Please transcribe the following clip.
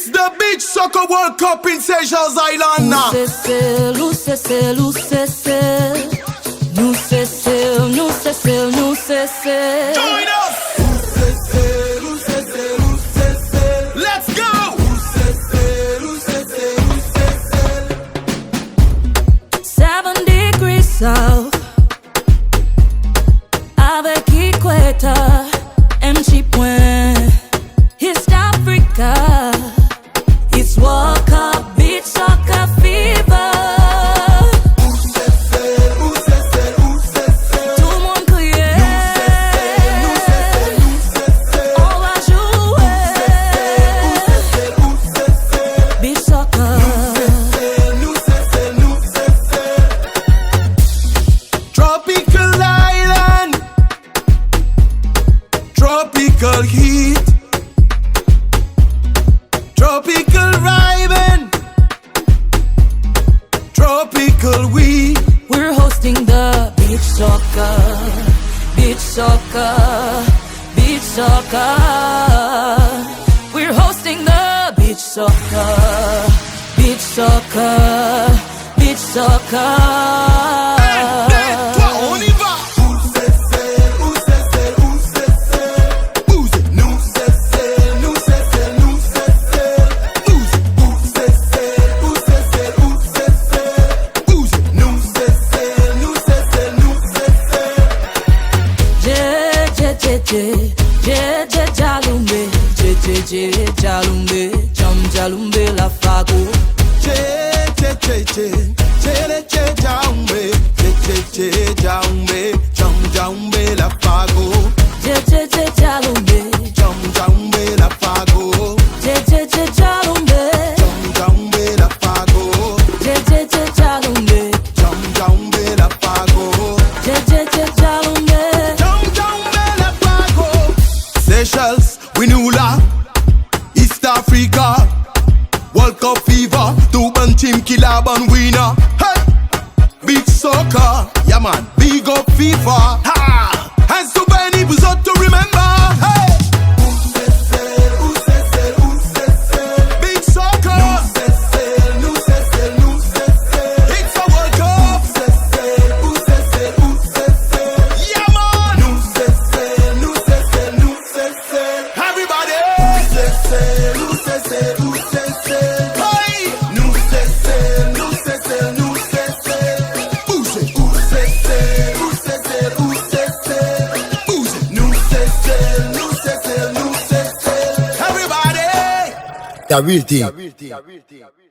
It's the Beach Soccer World Cup in Seychelles Island now. Seszele, Seszele, Seszele, Seszele, Seszele, Seszele. Join us! Let's go! 7 degrees south, avec Iqueta, MC Point, East Africa. It's World Cup Beach Soccer fever. Tout le monde criait, on va jouer Beach Soccer. Tropical island, tropical heat, tropical rhyming, tropical weed. We're hosting the beach soccer, beach soccer, beach soccer. We're hosting the beach soccer, beach soccer, beach soccer. Toi, on y va! Jalumbe, jam jalumbe la fago. Jaumbe, jam jaumbe la fago, Jalumbe, jam jaumbe la fago, jalumbe, jam jaumbe la fago, jalumbe, jam jaumbe la fago, jalumbe. jam jaumbe la fago. Seychelles, Winula, East Africa, World Cup fever, Tuban team killer ban winner. Hey, beach soccer, yeah man, big up FIFA. Ha, hands to Benny, was up to remember. Hey, beach soccer, it's a World Cup. Yeah man, everybody. The real thing.